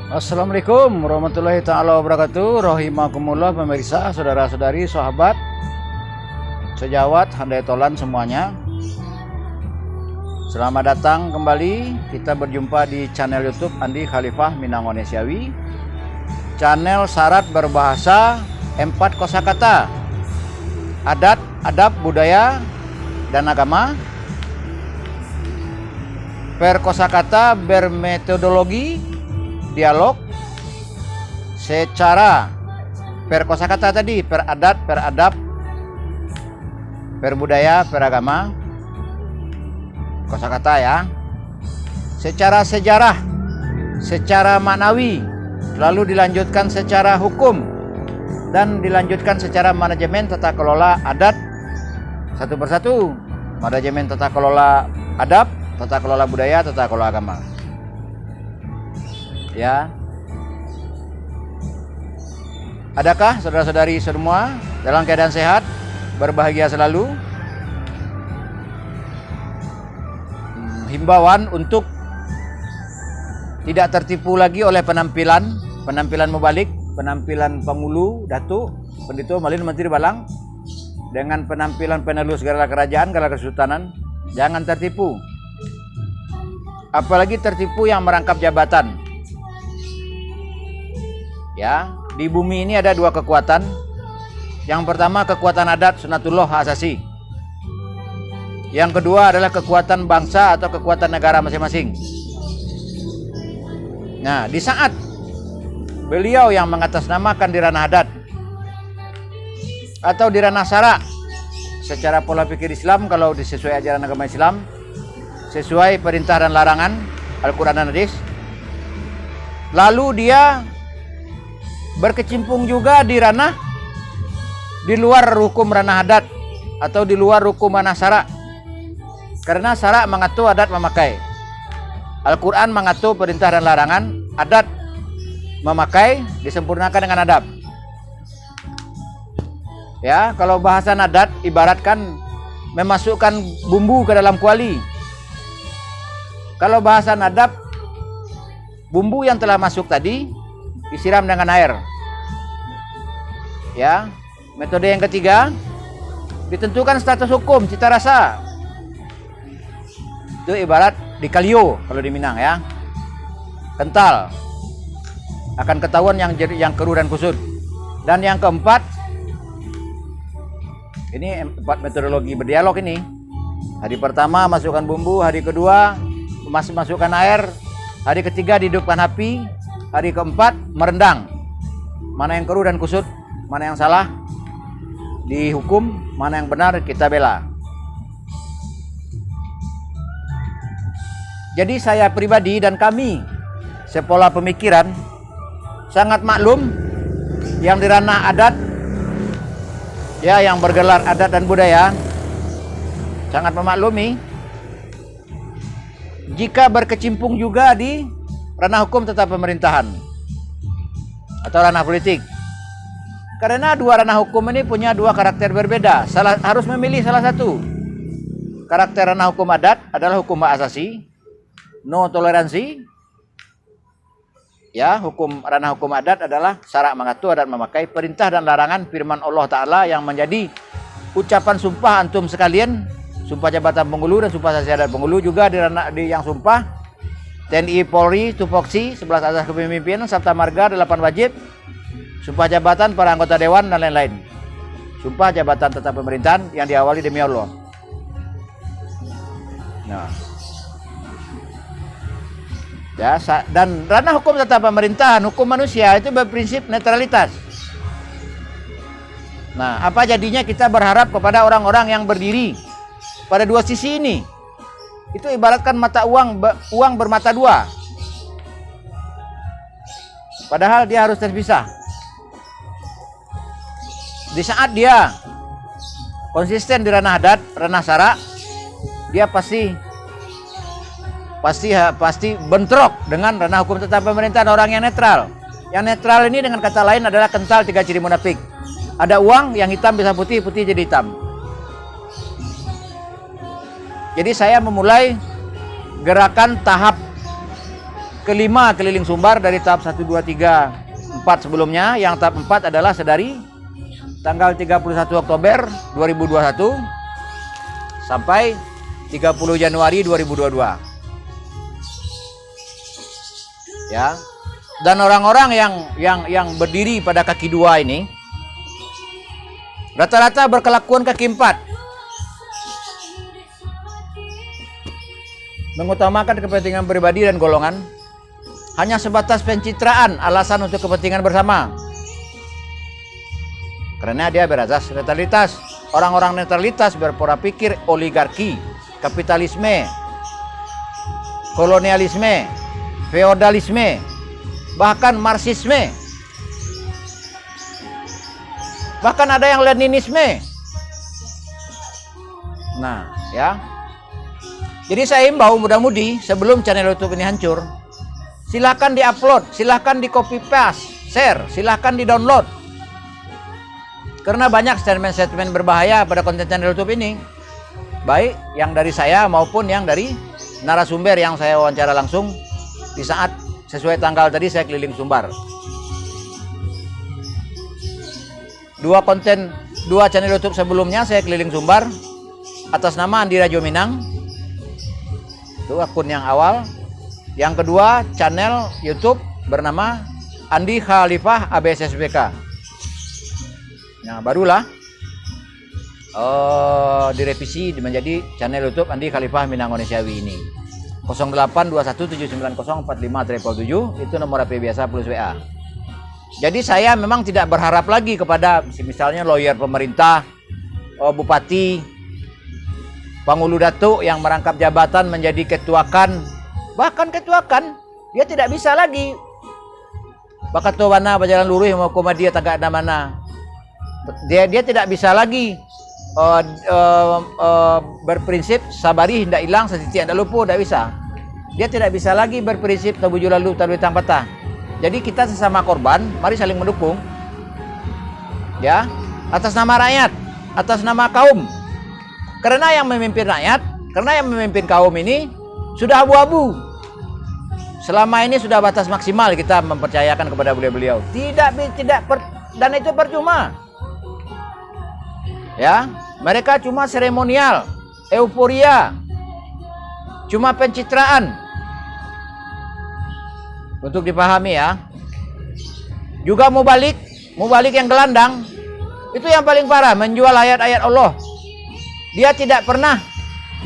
Assalamualaikum warahmatullahi ta'ala wabarakatuh. Rahimakumullah pemirsa, saudara-saudari, sahabat sejawat, handai tolan semuanya. Selamat datang kembali. Kita berjumpa di channel YouTube Andi Khalifah Minangonesiawi. Channel syarat berbahasa 4 kosakata. Adat, adab, budaya, dan agama. Per kosakata bermetodologi dialog secara per kosakata tadi, per adat, per adab, per budaya, per agama, kosakata ya. Secara sejarah, secara maknawi, lalu dilanjutkan secara hukum, dan dilanjutkan secara manajemen tata kelola adat satu persatu, manajemen tata kelola adab, tata kelola budaya, tata kelola agama. Ya, adakah saudara-saudari semua dalam keadaan sehat, berbahagia selalu? Himbauan untuk tidak tertipu lagi oleh penampilan mubalik, penampilan pemulu, datuk, pendito, malin, menteri, balang, dengan penampilan penerus segala kerajaan, segala kesultanan. Jangan tertipu. Apalagi tertipu yang merangkap jabatan. Ya, di bumi ini ada dua kekuatan. Yang pertama kekuatan adat sunatullah asasi. Yang kedua adalah kekuatan bangsa atau kekuatan negara masing-masing. Nah, di saat beliau yang mengatasnamakan di ranah adat atau di ranah syara, secara pola pikir Islam, kalau sesuai ajaran agama Islam, sesuai perintah dan larangan Al-Quran dan Hadis, lalu dia berkecimpung juga di ranah di luar hukum ranah adat atau di luar hukum ranah syara. Karena syara mengatur, adat memakai. Al-Quran mengatur perintah dan larangan, adat memakai, disempurnakan dengan adab. Ya, kalau bahasan adat ibaratkan memasukkan bumbu ke dalam kuali. Kalau bahasan adab, bumbu yang telah masuk tadi disiram dengan air. Ya, metode yang ketiga, ditentukan status hukum, cita rasa. Itu ibarat di kalio kalau di Minang ya. Kental. Akan ketahuan yang keruh dan kusut. Dan yang keempat, ini 4 metodologi berdialog ini. Hari pertama masukkan bumbu, hari kedua masukkan air, hari ketiga dihidupkan api, hari keempat merendang. Mana yang keruh dan kusut, mana yang salah dihukum, mana yang benar kita bela. Jadi saya pribadi dan kami sepola pemikiran sangat maklum yang di ranah adat, ya, yang bergelar adat dan budaya, sangat memaklumi jika berkecimpung juga di ranah hukum tata pemerintahan atau ranah politik. Karena dua ranah hukum ini punya dua karakter berbeda. Harus memilih salah satu. Karakter ranah hukum adat adalah hukum asasi, no toleransi. Ya, ranah hukum adat adalah syarak mengatur, adat memakai, perintah dan larangan firman Allah Ta'ala yang menjadi ucapan sumpah antum sekalian, sumpah jabatan penghulu dan sumpah saksi adat penghulu, juga di yang sumpah TNI, Polri, Tupoksi, 11 asas kepemimpinan, Sabta Marga, 8 wajib, sumpah jabatan para anggota dewan dan lain-lain. Sumpah jabatan tata pemerintahan yang diawali demi Allah. Nah, ya, dan ranah hukum tata pemerintahan, hukum manusia itu berprinsip netralitas. Nah, apa jadinya kita berharap kepada orang-orang yang berdiri pada dua sisi ini? Itu ibaratkan mata uang bermata dua. Padahal dia harus terpisah. Di saat dia konsisten di ranah adat, ranah syara, dia pasti bentrok dengan ranah hukum tata pemerintahan orang yang netral. Yang netral ini dengan kata lain adalah kental 3 ciri munafik. Ada uang yang hitam bisa putih, putih jadi hitam. Jadi saya memulai gerakan tahap kelima keliling Sumbar dari tahap 1, 2, 3, 4 sebelumnya. Yang tahap 4 adalah sedari tanggal 31 Oktober 2021 sampai 30 Januari 2022. Ya. Dan orang-orang yang berdiri pada kaki 2 ini rata-rata berkelakuan kaki 4. Mengutamakan kepentingan pribadi dan golongan, hanya sebatas pencitraan, alasan untuk kepentingan bersama. Karena dia berazas netralitas. Orang-orang netralitas berpola pikir oligarki, kapitalisme, kolonialisme, feodalisme, bahkan marxisme. Bahkan ada yang leninisme. Nah, ya. Jadi saya himbau mudah-mudi sebelum channel YouTube ini hancur, silahkan di-upload, silahkan di-copy paste, share, silahkan di-download. Karena banyak statement-statement berbahaya pada konten channel YouTube ini, baik yang dari saya maupun yang dari narasumber yang saya wawancara langsung di saat sesuai tanggal tadi saya keliling Sumbar. Dua channel YouTube sebelumnya saya keliling Sumbar atas nama Andi Rajo Minang. Itu akun yang awal. Yang kedua, channel YouTube bernama Andi Khalifah ABSSBK. Nah, barulah direvisi menjadi channel YouTube Andi Khalifah Minang Onesiawi ini. 082179045377 itu nomor HP biasa plus WA. Jadi saya memang tidak berharap lagi kepada misalnya lawyer pemerintah, bupati, Pangulu Datuk yang merangkap jabatan menjadi ketuakan, bahkan ketuakan dia tidak bisa lagi. Bakato wana berjalan lurus mau koma dia tagak ada mana. Dia tidak bisa lagi berprinsip sabari hendak hilang setitik anda lupa, tidak bisa. Dia tidak bisa lagi berprinsip tabuju lalu tabu tang patah. Jadi kita sesama korban, mari saling mendukung. Ya, atas nama rakyat, atas nama kaum. Karena yang memimpin rakyat, karena yang memimpin kaum ini sudah abu-abu. Selama ini sudah batas maksimal kita mempercayakan kepada beliau-beliau. Dan itu percuma. Ya, mereka cuma seremonial, euforia, cuma pencitraan. Untuk dipahami ya. Juga mau balik yang gelandang, itu yang paling parah, menjual ayat-ayat Allah. Dia tidak pernah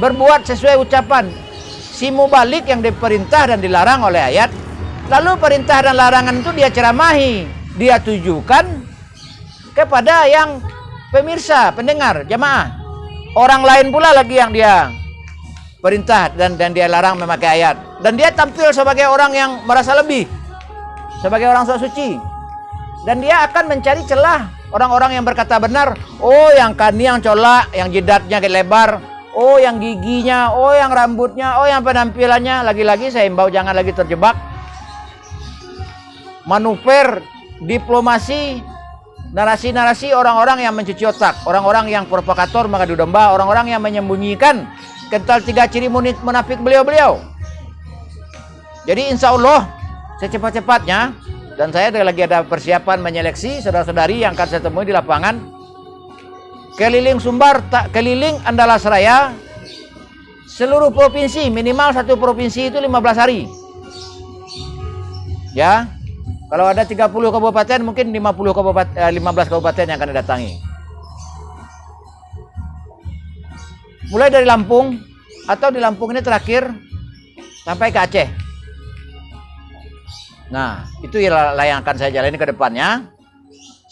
berbuat sesuai ucapan. Si mubalik yang diperintah dan dilarang oleh ayat, lalu perintah dan larangan itu dia ceramahi, dia tujukan kepada yang pemirsa, pendengar, jamaah. Orang lain pula lagi yang dia perintah dan dia larang memakai ayat. Dan dia tampil sebagai orang yang merasa lebih, sebagai orang sok suci. Dan dia akan mencari celah orang-orang yang berkata benar. Oh, yang kani yang colak, yang jidatnya lebar, oh yang giginya, oh yang rambutnya, oh yang penampilannya. Lagi-lagi saya himbau jangan lagi terjebak manuver diplomasi, narasi-narasi orang-orang yang mencuci otak, orang-orang yang provokator mengadu domba, orang-orang yang menyembunyikan kental 3 ciri munafik beliau-beliau. Jadi insya Allah secepat-cepatnya, dan saya lagi ada persiapan menyeleksi saudara-saudari yang akan saya temui di lapangan, keliling Sumbar, keliling Andalas Raya, seluruh provinsi, minimal satu provinsi itu 15 hari. Ya, kalau ada 30 kabupaten, mungkin 15 kabupaten yang akan didatangi. Mulai dari Lampung, atau di Lampung ini terakhir, sampai ke Aceh. Nah, itu yang akan saya jalani ke depannya.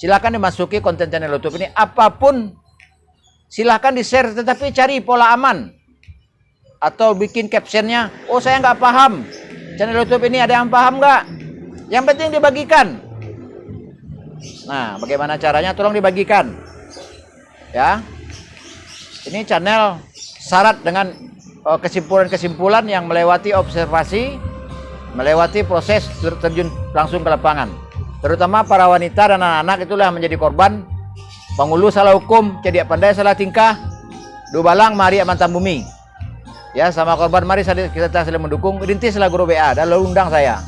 Silakan dimasuki konten channel YouTube ini, apapun silahkan di-share, tetapi cari pola aman. Atau bikin captionnya, oh saya nggak paham, channel YouTube ini ada yang paham nggak? Yang penting dibagikan. Nah, bagaimana caranya? Tolong dibagikan. Ya, ini channel syarat dengan kesimpulan-kesimpulan yang melewati observasi, melewati proses terjun langsung ke lapangan. Terutama para wanita dan anak-anak itulah yang menjadi korban. Pangulu salah hukum, jadi pandai salah tingkah, dubalang mari amantan bumi. Ya, sama korban mari kita saling mendukung. Rintislah grup WA dan lalu undang saya.